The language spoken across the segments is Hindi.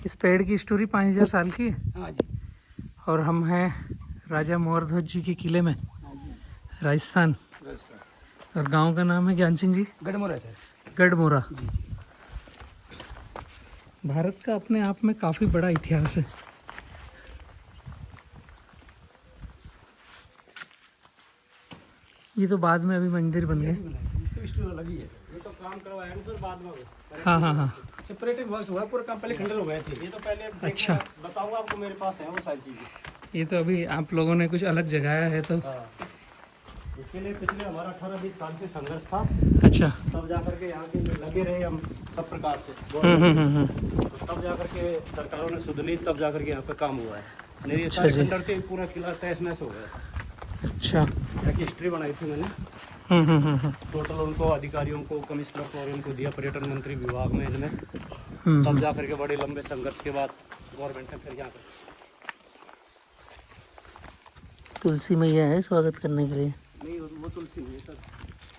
इस पेड़ की स्टोरी 5000 साल की है। हाँ जी। और हम हैं राजा मोहर ध्वज जी के किले में, हाँ जी। राजस्थान। और गांव का नाम है ज्ञान सिंह जी, गढ़मोरा सर। गढ़मोरा। जी जी। भारत का अपने आप में काफ़ी बड़ा इतिहास है। ये तो बाद में अभी मंदिर बन गए। इसका स्टोरी अलग ही है सर। ये तो काम करवाया ना सर बाद में। हाँ हाँ हाँ। सेपरेटिव वर्क्स हुआ, पूरा काम पहले खंडर हो गए थे। ये तो पहले अच्छा। बताऊंगा आपको, मेरे पास है वो सारी चीजें। ये तो अभी आप लोगों ने कुछ अलग जगाया है तो। इसके लिए पिछले हमारा 18-20 साल से संघर्ष था। अच्छा। तब जाकर के यहाँ के लगे रहे हम सब प्रकार से। तो तब जाकर के सरकारों ने सुध ली, तब जाकर के यहाँ पे काम हुआ है। नहीं ये सारे खंडर थे, पूरा किला तहस नहस हो गया। अच्छा। यहाँ की हिस्ट्री बनाई थी मैंने। टोटल उनको अधिकारियों को, कमिश्नर को और उनको दिया, पर्यटन मंत्री विभाग में इनमें। तब जाकर के बड़े लंबे संघर्ष के बाद गवर्नमेंट ने फिर यहाँ पर तुलसी मैया है स्वागत करने के लिए। नहीं, वो तुलसी नहीं है सर।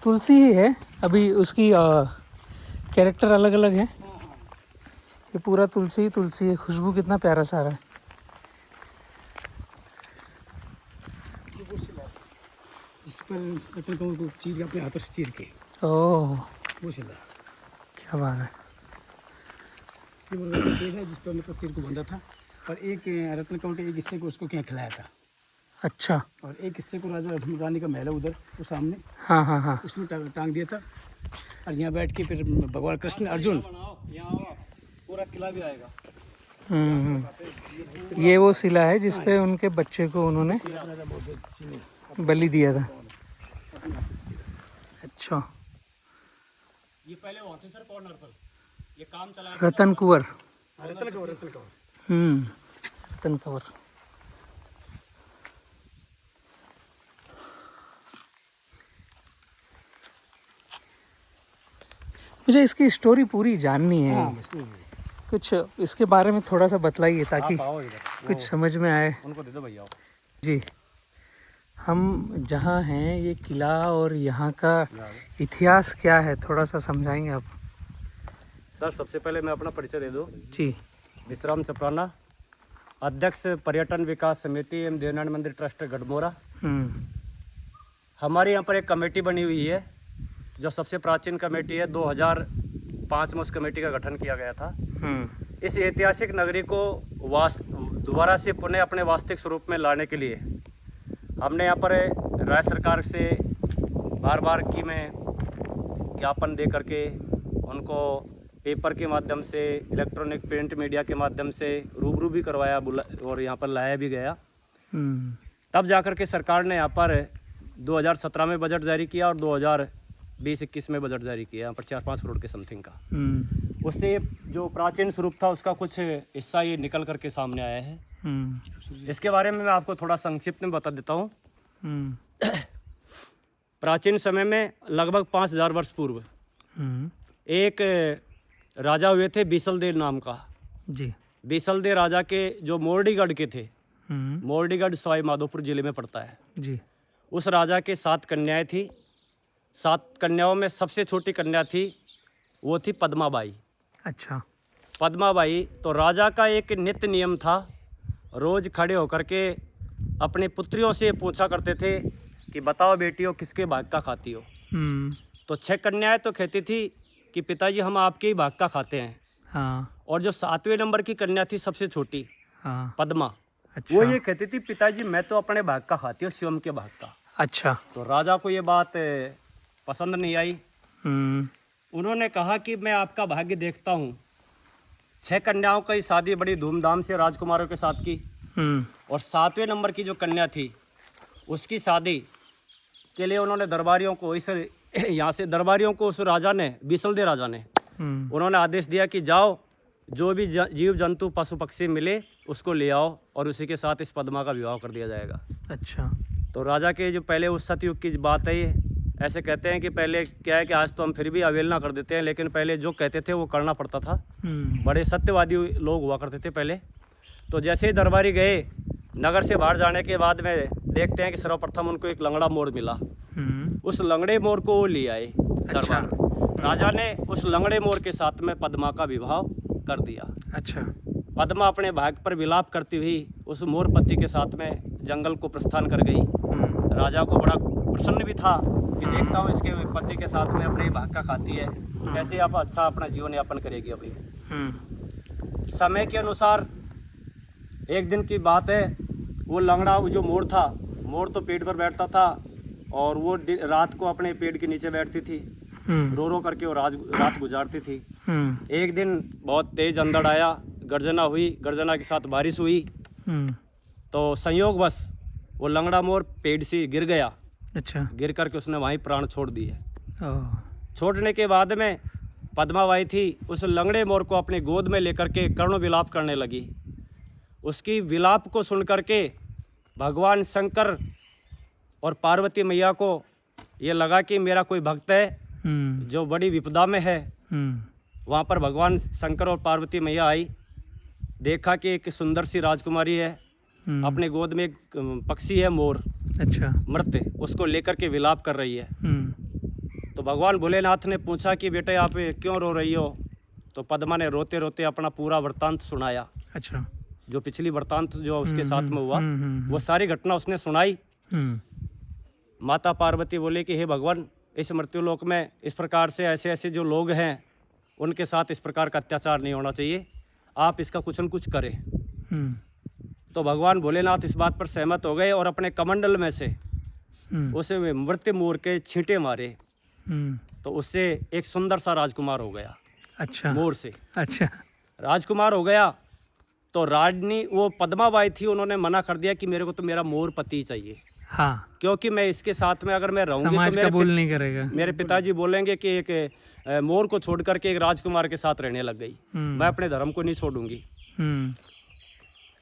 तुलसी ही है, अभी उसकी कैरेक्टर अलग अलग है। ये पूरा तुलसी ही तुलसी है। खुशबू कितना प्यारा सा रहा है। जिस पर रतन कमल को चीर के अपने हाथों से चीर के ओह वो शिला। क्या बात है। ये वो पेड़ है जिस पर मतलब सिर को बंधा था, और एक रत्न कमल के एक हिस्से को उसको क्या खिलाया था। अच्छा। और एक हिस्से को राजा रानी का महल है उधर वो सामने, हाँ हाँ हाँ। उसमें टांग दिया था। और यहाँ बैठ के फिर भगवान कृष्ण अर्जुन पूरा किला भी आएगा। ये वो शिला है जिसपे उनके बच्चे को उन्होंने बलि दिया था। अच्छा। ये पहले वहाँ थे सर कॉर्नर पर, ये काम चला रतन कुंवर। रतन कंवर, रतन कंवर। रतन कंवर। मुझे इसकी स्टोरी पूरी जाननी है। कुछ इसके बारे में थोड़ा सा बतलाइए ताकि कुछ समझ में आए। उनको दे दो भैया जी। हम जहाँ हैं ये किला और यहाँ का इतिहास क्या है थोड़ा सा समझाएंगे आप? सर सबसे पहले मैं अपना परिचय दे दूँ। जी। विश्राम चपराना, अध्यक्ष पर्यटन विकास समिति एवं देवनारायण मंदिर ट्रस्ट गढ़मोरा। हमारे यहाँ पर एक कमेटी बनी हुई है जो सबसे प्राचीन कमेटी है। 2005 में उस कमेटी का गठन किया गया था। इस ऐतिहासिक नगरी को दोबारा से पुनः अपने वास्तविक स्वरूप में लाने के लिए हमने यहाँ पर राज्य सरकार से बार बार की में ज्ञापन दे करके उनको पेपर के माध्यम से, इलेक्ट्रॉनिक प्रिंट मीडिया के माध्यम से रूबरू भी करवाया और यहाँ पर लाया भी गया। तब जाकर के सरकार ने यहाँ पर 2017 में बजट जारी किया और 2020-21 में बजट जारी किया, यहाँ पर 4-5 करोड़ के समथिंग का। उससे जो प्राचीन स्वरूप था उसका कुछ हिस्सा ये निकल करके सामने आया है। इसके बारे में मैं आपको थोड़ा संक्षिप्त में बता देता हूँ। प्राचीन समय में लगभग 5000 वर्ष पूर्व एक राजा हुए थे बीसलदेव नाम का। जी। बीसलदेव राजा के जो मोरडीगढ़ के थे, मोरडीगढ़ सवाई माधोपुर जिले में पड़ता है। जी। उस राजा के 7 कन्याएं थी। 7 कन्याओं में सबसे छोटी कन्या थी, वो थी पद्माबाई। अच्छा। पद्माबाई तो राजा का एक नित्य नियम था, रोज खड़े होकर के अपने पुत्रियों से पूछा करते थे कि बताओ बेटियों किसके भाग का खाती हो। तो 6 कन्याएं तो कहती थी कि पिताजी हम आपके ही भाग का खाते हैं। हाँ। और जो 7वें नंबर की कन्या थी सबसे छोटी, हाँ, पद्मा, अच्छा, वो ये कहती थी पिताजी मैं तो अपने भाग का खाती हूँ, शिवम के भाग का। अच्छा। तो राजा को ये बात पसंद नहीं आई। उन्होंने कहा कि मैं आपका भाग्य देखता हूँ। 6 कन्याओं की शादी बड़ी धूमधाम से राजकुमारों के साथ की, और 7वें नंबर की जो कन्या थी उसकी शादी के लिए उन्होंने दरबारियों को यहाँ से दरबारियों को उस राजा ने, बीसलदेव राजा ने, उन्होंने आदेश दिया कि जाओ जो भी जीव जंतु पशु पक्षी मिले उसको ले आओ और उसी के साथ इस पद्मा का विवाह कर दिया जाएगा। अच्छा। तो राजा के जो पहले उस सतयुग की बात है, ये ऐसे कहते हैं कि पहले क्या है कि आज तो हम फिर भी अवहेलना कर देते हैं, लेकिन पहले जो कहते थे वो करना पड़ता था। बड़े सत्यवादी लोग हुआ करते थे पहले। तो जैसे ही दरबारी गए, नगर से बाहर जाने के बाद में देखते हैं कि सर्वप्रथम उनको एक लंगड़ा मोर मिला। उस लंगड़े मोर को वो ले आए दरबार। राजा ने उस लंगड़े मोर के साथ में पद्मा का विवाह कर दिया। अच्छा। पद्मा अपने भाग्य पर विलाप करती हुई उस मोरपति के साथ में जंगल को प्रस्थान कर गई। राजा को बड़ा प्रसन्न भी था कि देखता हूँ इसके पति के साथ में अपने ही भाग का खाती है, कैसे आप अच्छा अपना जीवन यापन करेगी। अभी समय के अनुसार एक दिन की बात है, वो लंगड़ा जो मोर था, मोर तो पेड़ पर बैठता था और वो रात को अपने पेड़ के नीचे बैठती थी, रो रो करके वो रात गुजारती थी। एक दिन बहुत तेज अंधड़ आया, गर्जना हुई, गर्जना के साथ बारिश हुई, तो संयोगवश वो लंगड़ा मोर पेड़ से गिर गया। अच्छा। गिर करके उसने वहीं प्राण छोड़ दिए। छोड़ने के बाद में पद्माबाई थी उस लंगड़े मोर को अपनी गोद में लेकर के करुण विलाप करने लगी। उसकी विलाप को सुन करके भगवान शंकर और पार्वती मैया को ये लगा कि मेरा कोई भक्त है जो बड़ी विपदा में है। वहाँ पर भगवान शंकर और पार्वती मैया आई, देखा कि एक सुंदर सी राजकुमारी है, अपने गोद में एक पक्षी है मोर, अच्छा, मृत, उसको लेकर के विलाप कर रही है। तो भगवान भोलेनाथ ने पूछा कि बेटे आप क्यों रो रही हो? तो पद्मा ने रोते रोते अपना पूरा वृत्तांत सुनाया। अच्छा। जो पिछली वृत्तांत जो उसके साथ में हुआ वो सारी घटना उसने सुनाई। माता पार्वती बोले कि हे भगवान, इस मृत्युलोक में इस प्रकार से ऐसे ऐसे जो लोग हैं उनके साथ इस प्रकार का अत्याचार नहीं होना चाहिए, आप इसका कुछ न कुछ करें। तो भगवान भोलेनाथ इस बात पर सहमत हो गए और अपने कमंडल में से उसे मृत मोर के छींटे मारे, तो उससे एक सुंदर सा राजकुमार हो गया। अच्छा। मोर से। अच्छा। राजकुमार हो गया तो रानी वो पद्माबाई थी, उन्होंने मना कर दिया कि मेरे को तो मेरा मोर पति चाहिए। हाँ। क्योंकि मैं इसके साथ में अगर मैं रहूंगी तो मेरे पिताजी बोलेंगे कि एक मोर को छोड़ करके एक राजकुमार के साथ रहने लग गई, मैं अपने धर्म को नहीं छोड़ूंगी।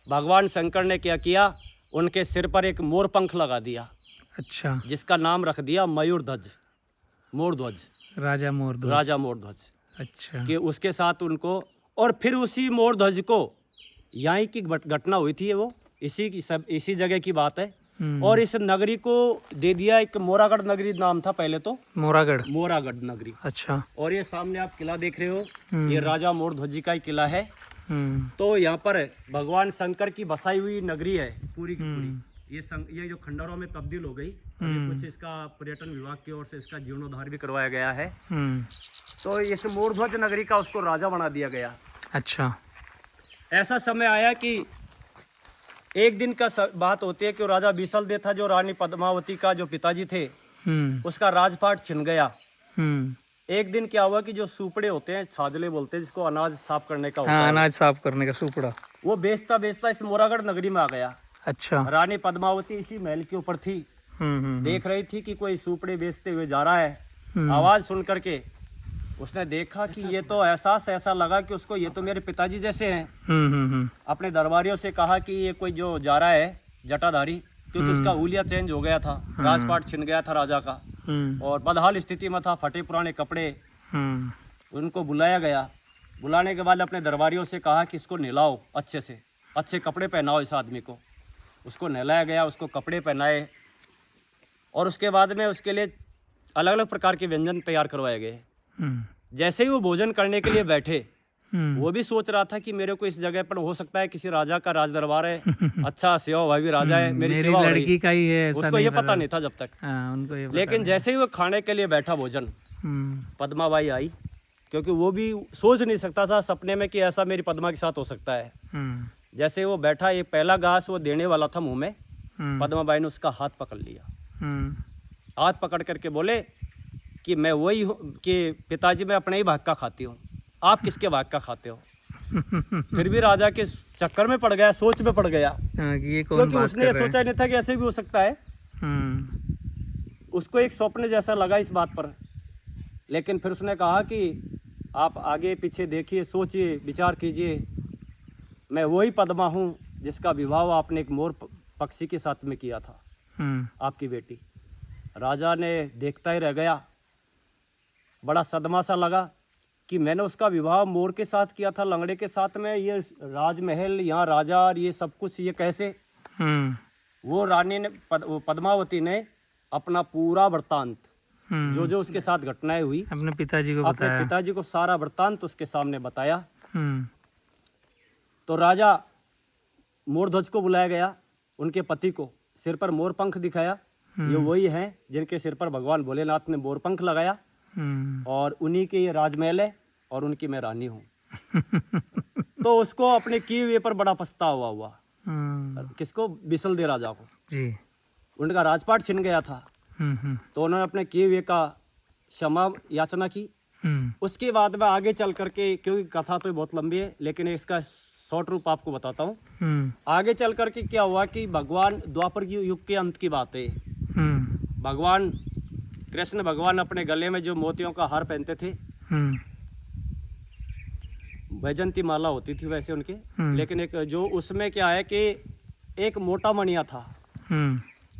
भगवान शंकर ने क्या किया, उनके सिर पर एक मोर पंख लगा दिया। अच्छा। जिसका नाम रख दिया मयूरध्वज, मोरध्वज, राजा मोरध्वज। अच्छा। कि उसके साथ उनको, और फिर उसी मोरध्वज को यहाँ की घटना हुई थी, वो इसी जगह की बात है, और इस नगरी को दे दिया, एक मोरागढ़ नगरी नाम था पहले तो, मोरागढ़ नगरी। अच्छा। और ये सामने आप किला देख रहे हो, ये राजा मोरध्वज जी का ही किला है। तो यहाँ पर भगवान शंकर की बसाई हुई नगरी है पूरी की पूरी। ये जो खंडरों में तब्दील हो गई, कुछ इसका पर्यटन विभाग की ओर से इसका जीर्णोद्धार भी करवाया गया है। तो इस मोरध्वज नगरी का उसको राजा बना दिया गया। अच्छा। ऐसा समय आया कि एक दिन का बात होती है कि राजा बीसलदेव था, जो रानी पद्मावती का जो पिताजी थे, उसका राजपाट छिन गया। एक दिन क्या हुआ कि जो सुपड़े होते हैं, छाजले बोलते हैं जिसको, अनाज साफ करने का होता है, अनाज साफ करने का सुपड़ा, वो बेचता बेचता इस मोरागढ़ नगरी में आ गया। अच्छा। रानी पद्मावती इसी महल के ऊपर थी, देख रही थी कि कोई सुपड़े बेचते हुए जा रहा है। आवाज सुन करके उसने देखा कि ये तो एहसास ऐसा लगा कि उसको ये तो मेरे पिताजी जैसे हैं। अपने दरबारियों से कहा कि ये कोई जो जा रहा है जटाधारी, क्योंकि उसका हुलिया चेंज हो गया था, राजपाट छिन गया था राजा का और बदहाल स्थिति में था, फटे पुराने कपड़े। उनको बुलाया गया, बुलाने के बाद अपने दरबारियों से कहा कि इसको नहलाओ, अच्छे से अच्छे कपड़े पहनाओ इस आदमी को। उसको नहलाया गया, उसको कपड़े पहनाए और उसके बाद में उसके लिए अलग अलग प्रकार के व्यंजन तैयार करवाए गए। जैसे ही वो भोजन करने के लिए बैठे, वो भी सोच रहा था कि मेरे को इस जगह पर हो सकता है किसी राजा का राज दरबार है, अच्छा सेवा भावी राजा है, मेरी सेवा लड़की का ही है, उसको ये पता नहीं था जब तक। उनको ये लेकिन जैसे ही वो खाने के लिए बैठा भोजन, पद्माबाई आई, क्योंकि वो भी सोच नहीं सकता था सपने में कि ऐसा मेरी पद्मा के साथ हो सकता है। जैसे वो बैठा, ये पहला घास वो देने वाला था मुंह में, पद्माबाई ने उसका हाथ पकड़ लिया। हाथ पकड़ करके बोले कि मैं वही हूँ कि पिताजी मैं अपने ही भाग का खाती हूँ, आप किसके भाग का खाते हो? फिर भी राजा के चक्कर में पड़ गया, सोच में पड़ गया, क्योंकि उसने ये सोचा नहीं था कि ऐसे भी हो सकता है। उसको एक स्वप्न जैसा लगा इस बात पर, लेकिन फिर उसने कहा कि आप आगे पीछे देखिए, सोचिए, विचार कीजिए, मैं वही पद्मा हूँ जिसका विवाह आपने एक मोर पक्षी के साथ में किया था, आपकी बेटी। राजा ने देखता ही रह गया, बड़ा सदमा सा लगा कि मैंने उसका विवाह मोर के साथ किया था, लंगड़े के साथ में, ये राजमहल, यहाँ राजा और ये सब कुछ, ये कैसे? वो रानी ने पद्मावती ने अपना पूरा वृत्तांत, जो जो उसके साथ घटनाएं हुई, अपने पिताजी को सारा वृत्तांत उसके सामने बताया। तो राजा मोरध्वज को बुलाया गया, उनके पति को सिर पर मोर पंख दिखाया। ये वही हैं जिनके सिर पर भगवान भोलेनाथ ने मोर पंख लगाया, और उन्हीं के ये राजमहल है और उनकी मैं रानी हूँ। तो उसको अपने किए हुए पर बड़ा पछतावा हुआ। किसको? बिसल राजा को जी। उनका राजपाट छिन गया था, तो उन्होंने अपने किए हुए का क्षमा याचना की। उसके बाद में आगे चल करके, क्योंकि कथा तो बहुत लंबी है लेकिन इसका शॉर्ट रूप आपको बताता हूँ। आगे चल करके क्या हुआ कि भगवान द्वापर युग के अंत की बात है। भगवान कृष्ण भगवान अपने गले में जो मोतियों का हार पहनते थे, वैजंती माला होती थी वैसे उनके, लेकिन एक जो उसमें क्या है कि एक मोटा मणिया था।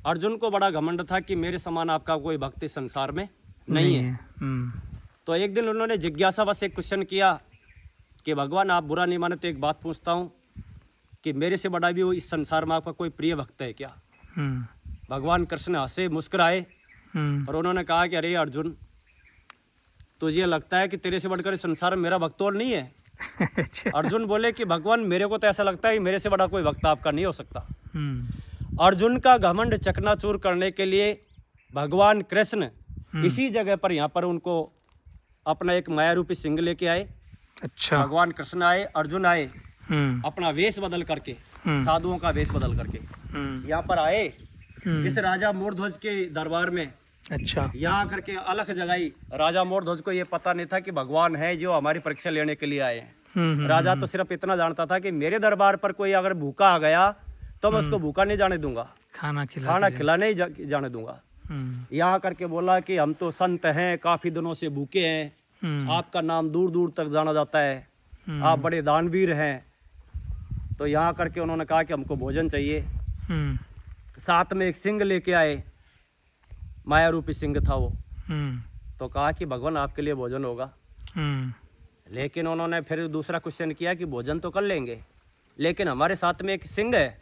अर्जुन को बड़ा घमंड था कि मेरे समान आपका कोई भक्त इस संसार में नहीं है। तो एक दिन उन्होंने जिज्ञासा बस एक क्वेश्चन किया कि भगवान आप बुरा नहीं माने तो एक बात पूछता हूँ कि मेरे से बड़ा भी वो इस संसार में आपका कोई प्रिय भक्त है क्या? भगवान कृष्ण हंसे, मुस्कुराए और उन्होंने कहा कि अरे अर्जुन, तुझे लगता है कि तेरे से बढ़कर इस संसार में मेरा भक्त और नहीं है? अर्जुन बोले कि भगवान मेरे को तो ऐसा लगता है कि मेरे से बड़ा कोई भक्त आपका नहीं हो सकता। अर्जुन का घमंड चकनाचूर करने के लिए भगवान कृष्ण इसी जगह पर यहाँ पर उनको अपना एक माया रूपी सिंह लेके आए। अच्छा। भगवान कृष्ण आए, अर्जुन आए, अपना वेश बदल करके, साधुओं का वेश बदल करके यहाँ पर आए इस राजा मोरध्वज के दरबार में। अच्छा। यहाँ करके अलख जगाई। राजा मोरध्वज को ये पता नहीं था कि भगवान है जो हमारी परीक्षा लेने के लिए आए हैं। राजा तो सिर्फ इतना जानता था कि मेरे दरबार पर कोई अगर भूखा आ गया तो मैं उसको भूखा नहीं जाने दूंगा, खाना खिलाने ही जाने दूंगा। यहाँ करके बोला कि हम तो संत हैं, काफी दिनों से भूखे हैं, आपका नाम दूर दूर तक जाना जाता है, आप बड़े दानवीर हैं। तो यहाँ करके उन्होंने कहा कि हमको भोजन चाहिए। साथ में एक सिंह लेके आए, माया रूपी सिंह था वो। तो कहा कि भगवान आपके लिए भोजन होगा। लेकिन उन्होंने फिर दूसरा क्वेश्चन किया कि भोजन तो कर लेंगे, लेकिन हमारे साथ में एक सिंह है,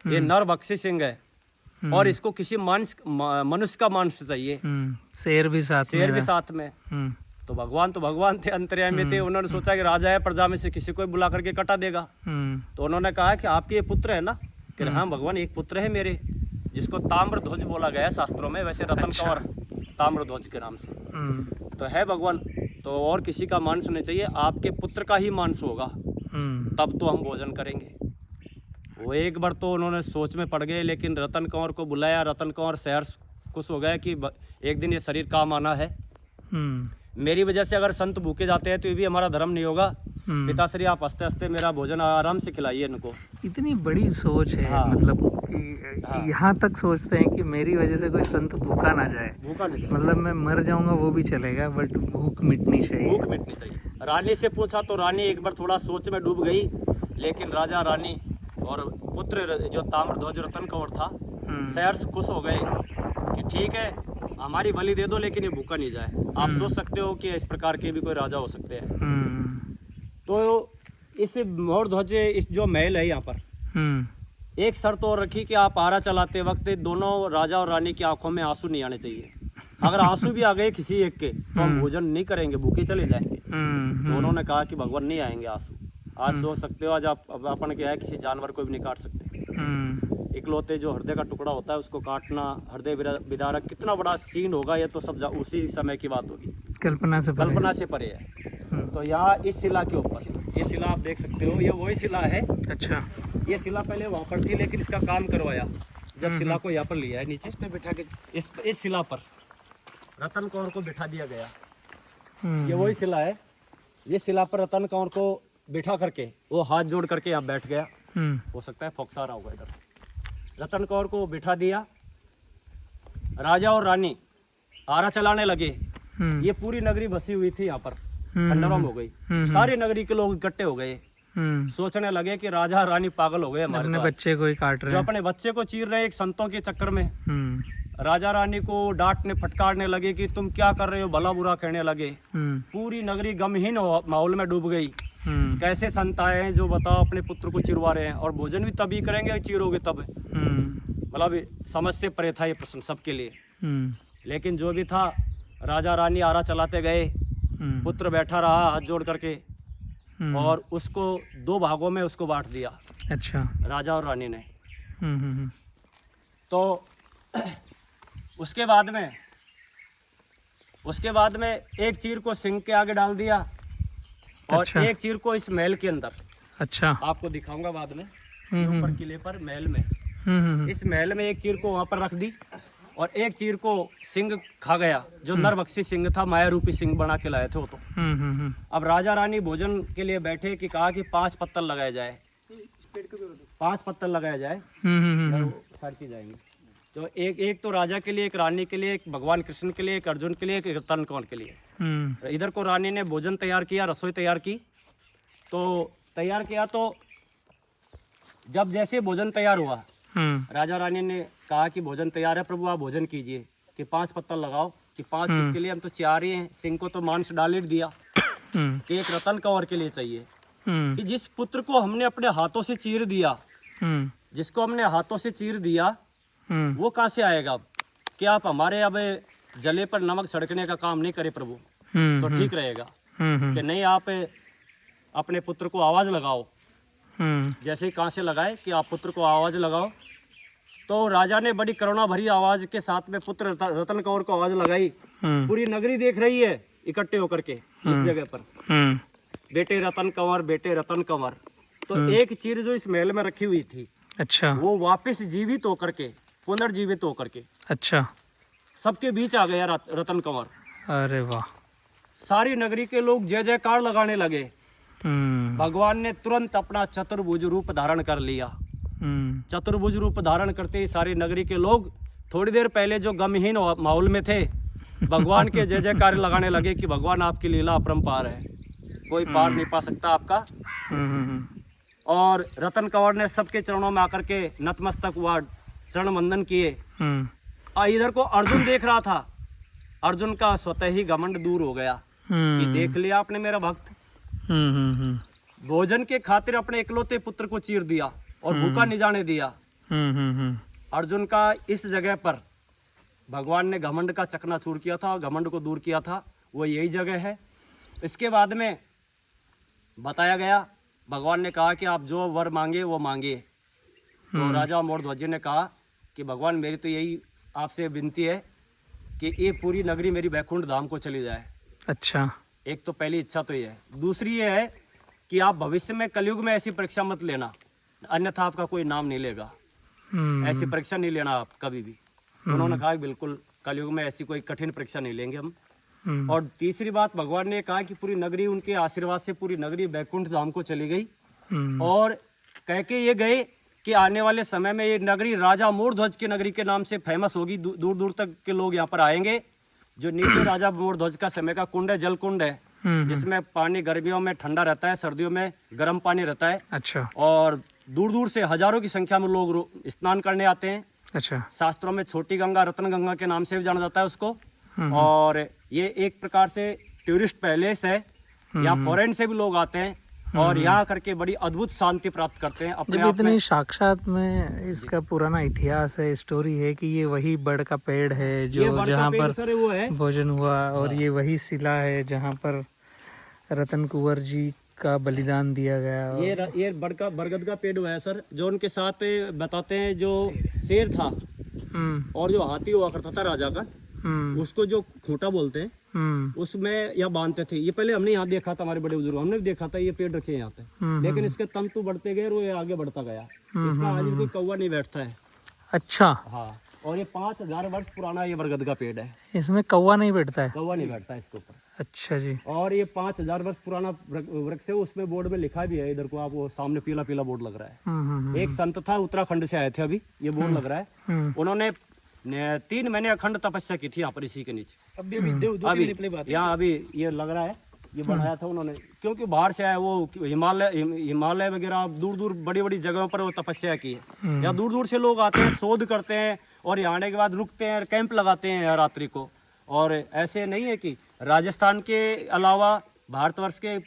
ये नरभक्षी सिंह है और इसको किसी मनुष्य का मांस चाहिए। शेर भी साथ में। तो भगवान थे, अंतर्यामी थे। उन्होंने सोचा कि राजा है, प्रजा में से किसी को बुला करके कटा देगा। तो उन्होंने कहा कि आपके ये पुत्र है ना? कि हाँ भगवान, एक पुत्र है मेरे, जिसको ताम्रध्वज बोला गया है शास्त्रों में, वैसे रतन कंवर ताम्रध्वज के नाम से तो है भगवान। तो और किसी का मांस नहीं चाहिए, आपके पुत्र का ही मांस होगा, तब तो हम भोजन करेंगे। वो एक बार तो उन्होंने सोच में पड़ गए, लेकिन रतन कंवर को बुलाया। रतन कंवर शहर खुश हो गया कि एक दिन ये शरीर काम आना है। मेरी वजह से अगर संत भूखे जाते हैं तो ये भी हमारा धर्म नहीं होगा। पिताश्री आप हंसते हंसते मेरा भोजन आराम से खिलाइए इनको। इतनी बड़ी सोच है। हाँ। मतलब कि यहाँ तक सोचते हैं कि मेरी वजह से कोई संत भूखा ना जाए। मतलब मैं मर जाऊंगा वो भी चलेगा, बट भूख मिटनी चाहिए। रानी से पूछा तो रानी एक बार थोड़ा सोच में डूब गई, लेकिन राजा रानी और पुत्र जो ताम्रध्वज रतन कंवर था, शहर खुश हो गए कि ठीक है, हमारी बलि दे दो, लेकिन ये भूखा नहीं जाए। आप सोच सकते हो कि इस प्रकार के भी कोई राजा हो सकते हैं। तो इस मोरध्वज, इस जो महल है यहाँ पर एक शर्त और रखी कि आप आरा चलाते वक्त दोनों राजा और रानी की आंखों में आंसू नहीं आने चाहिए। अगर आंसू भी आ गए किसी एक के तो हम भोजन नहीं करेंगे, भूखे चले जाएंगे। तो उन्होंने कहा कि भगवान नहीं आएंगे आंसू। आज सोच सकते हो, आज आप अपन क्या है, किसी जानवर को भी नहीं काट सकते। इकलौते जो हृदय का टुकड़ा होता है उसको काटना, हृदय विदारक कितना बड़ा सीन होगा, ये तो सब उसी समय की बात होगी, कल्पना से परे है। तो यहाँ इस शिला के ऊपर, ये शिला आप देख सकते हो, ये वही शिला है। अच्छा। ये शिला पहले वहाँ पर थी, लेकिन इसका काम करवाया जब शिला को यहाँ पर लिया है, नीचे पे बिठा के इस शिला पर रतन कंवर को बिठा दिया गया। ये वही शिला है। ये शिला पर रतन कंवर को बिठा करके वो हाथ जोड़ करके यहाँ बैठ गया। हो सकता है फोक्सा रहा होगा इधर। रतन कंवर को बिठा दिया। राजा और रानी आरा चलाने लगे। ये पूरी नगरी बसी हुई थी यहाँ पर, खंडरम हो गई। सारी नगरी के लोग इकट्ठे हो गए, सोचने लगे कि राजा रानी पागल हो गए, हमारे बच्चे को ही काट रहे हैं, जो अपने बच्चे को चीर रहे हैं एक संतों के चक्कर में। राजा रानी को डांटने फटकारने लगे कि तुम क्या कर रहे हो, भला बुरा कहने लगे। पूरी नगरी गमहीन माहौल में डूब गई। कैसे संत आए हैं जो बताओ अपने पुत्र को चिरवा रहे हैं, और भोजन भी तभी करेंगे चीरोगे तब। मतलब समझ से परे था ये प्रश्न सबके लिए। लेकिन जो भी था, राजा रानी आरा चलाते गए, पुत्र बैठा रहा हाथ जोड़ करके। और उसको 2 भागों में उसको बांट दिया। अच्छा। राजा और रानी ने। तो उसके बाद में एक चीर को सिंह के आगे डाल दिया और अच्छा। एक चीर को इस महल के अंदर। अच्छा। आपको दिखाऊंगा बाद में, ऊपर किले पर महल में। इस महल में एक चीर को वहां पर रख दी और एक चीर को सिंह खा गया, जो नरभक्षी सिंह था, माया रूपी सिंह बना के लाए थे वो तो। अब राजा रानी भोजन के लिए बैठे कि कहा कि 5 पत्तल लगाए जाए, 5 पत्तल लगाया जाए, सारी चीज आएंगी। तो एक तो राजा के लिए, एक रानी के लिए, एक भगवान कृष्ण के लिए, एक अर्जुन के लिए, एक रतन कंवर के लिए। इधर को रानी ने भोजन तैयार किया, रसोई तैयार की। तो जब जैसे भोजन तैयार हुआ, राजा रानी ने कहा कि भोजन तैयार है प्रभु, आप भोजन कीजिए, कि 5 पत्तल लगाओ। कि 5 किसके लिए? हम तो 4 ही हैं, सिंह को तो मांस डाल ही दिया। कि एक रतन कंवर के लिए चाहिए, कि जिस पुत्र को हमने अपने हाथों से चीर दिया, जिसको हमने हाथों से चीर दिया, वो कहाँ से आएगा? क्या आप हमारे अब जले पर नमक छिड़कने का काम नहीं करे प्रभु, तो ठीक रहेगा। कि नहीं, आप अपने पुत्र को आवाज लगाओ। जैसे ही कहाँ से लगाए कि आप पुत्र को आवाज लगाओ, तो राजा ने बड़ी करुणा भरी आवाज के साथ में पुत्र रतन कंवर को आवाज लगाई। पूरी नगरी देख रही है इकट्ठे होकर के इस जगह पर, बेटे रतन कंवर, बेटे रतन कंवर। तो एक चीर जो इस महल में रखी हुई थी, अच्छा, वो वापस जीवित होकर के, पुनर्जीवित होकर के, अच्छा, सबके बीच आ गया रतन कंवर। अरे वाह! सारी नगरी के लोग जय जयकार लगाने लगे। भगवान ने तुरंत अपना चतुर्भुज रूप धारण कर लिया। चतुर्भुज रूप धारण करते ही सारी नगरी के लोग थोड़ी देर पहले जो गमहीन माहौल में थे, भगवान के जय जयकार लगाने लगे कि भगवान आपकी लीला अपरंपार है, कोई पार नहीं पा सकता आपका। और रतन कंवर ने सबके चरणों में आकर के नतमस्तक हुआ, चरण वंदन किए। इधर को अर्जुन देख रहा था, अर्जुन का स्वतः ही घमंड दूर हो गया कि देख लिया आपने मेरा भक्त, भोजन के खातिर अपने इकलौते पुत्र को चीर दिया और भूखा नहीं जाने दिया। अर्जुन का इस जगह पर भगवान ने घमंड का चकनाचूर किया था, घमंड को दूर किया था, वो यही जगह है। इसके बाद में बताया गया, भगवान ने कहा कि आप जो वर मांगे वो मांगे। तो राजा मोरध्वज ने कहा कि भगवान मेरी तो यही आपसे विनती है कि ये पूरी नगरी मेरी वैकुंठ धाम को चली जाए। अच्छा, एक तो पहली इच्छा तो ये है। दूसरी ये है कि आप भविष्य में कलयुग में ऐसी परीक्षा मत लेना, अन्यथा आपका कोई नाम नहीं लेगा। ऐसी परीक्षा नहीं लेना आप कभी भी। तो उन्होंने कहा बिल्कुल कलयुग में ऐसी कोई कठिन परीक्षा नहीं लेंगे हम। और तीसरी बात, भगवान ने कहा कि पूरी नगरी उनके आशीर्वाद से पूरी नगरी वैकुंठ धाम को चली गई। और कह के ये गए कि आने वाले समय में ये नगरी राजा मोरध्वज की नगरी के नाम से फेमस होगी, दूर दूर तक के लोग यहाँ पर आएंगे। जो नीचे राजा मोरध्वज का समय का कुंड है, जल कुंड है, जिसमें पानी गर्मियों में ठंडा रहता है, सर्दियों में गर्म पानी रहता है। अच्छा। और दूर दूर से हजारों की संख्या में लोग स्नान करने आते हैं। अच्छा। शास्त्रों में छोटी गंगा, रत्न गंगा के नाम से भी जाना जाता है उसको। और ये एक प्रकार से टूरिस्ट पैलेस है, यहाँ फॉरेन से भी लोग आते हैं और यहाँ करके बड़ी अद्भुत शांति प्राप्त करते हैं अपने आप में। इतनी साक्षात में इसका पुराना इतिहास है, स्टोरी है कि ये वही बड़ का पेड़ है जो जहाँ पर भोजन हुआ, और ये वही शिला है जहाँ पर रतन कुंवर जी का बलिदान दिया गया। ये बरगद का पेड़ हुआ है सर, जो उनके साथ बताते हैं जो शेर था और जो हाथी हुआ करता था राजा का, उसको जो खूंटा बोलते हैं, उसमें यह बांधते थे। ये पहले हमने यहाँ देखा था, हमारे बड़े बुजुर्ग हमने भी देखा था, ये पेड़ रखे हैं यहाँ पे। लेकिन इसके तंतु बढ़ते गए और ये आगे बढ़ता गया। इसमें आज भी कोई कौवा नहीं बैठता है। अच्छा। हाँ, और ये 5000 वर्ष पुराना ये बरगद का पेड़ है। इसमें कौवा नहीं बैठता है? कौवा नहीं बैठता है इसके ऊपर। अच्छा जी। और ये 5000 वर्ष पुराना वृक्ष है। उसमें बोर्ड में लिखा भी है, इधर को आप वो सामने पीला पीला बोर्ड लग रहा है। एक संत था, उत्तराखंड से आए थे, अभी ये बोर्ड लग रहा है। उन्होंने 3 महीने अखंड तपस्या की थी यहाँ पर, इसी के नीचे। अभी यहाँ अभी ये लग रहा है, ये बनाया था उन्होंने, क्योंकि बाहर से आया, वो हिमालय वगैरह दूर दूर बड़ी बड़ी जगहों पर वो तपस्या की है। यहाँ दूर दूर से लोग आते हैं, शोध करते हैं और यहाँ आने के बाद रुकते हैं, कैंप लगाते हैं रात्रि को। और ऐसे नहीं है कि राजस्थान के अलावा भारतवर्ष के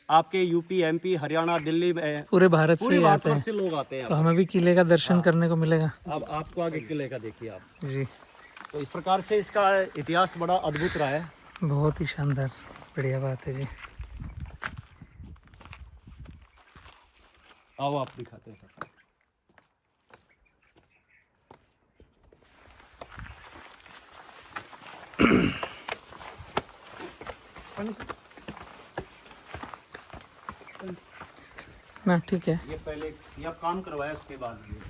आपके यूपी, एमपी, हरियाणा, दिल्ली में पूरे भारत से लोग आते हैं। तो हमें भी किले का दर्शन करने को मिलेगा। अब आपको आगे किले का देखिए आप जी। तो इस प्रकार से इसका इतिहास बड़ा अद्भुत रहा है। बहुत ही शानदार, बढ़िया बात है जी। आओ आप दिखाते हैं सर। ना ठीक है। ये पहले ये आप काम करवाया उसके बाद ये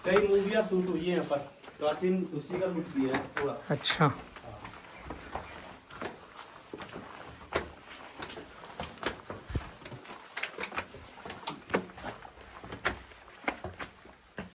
कई मूवियाँ शूट हुई है यहाँ पर, प्राचीन उसी का कुछ भी है थोड़ा। अच्छा।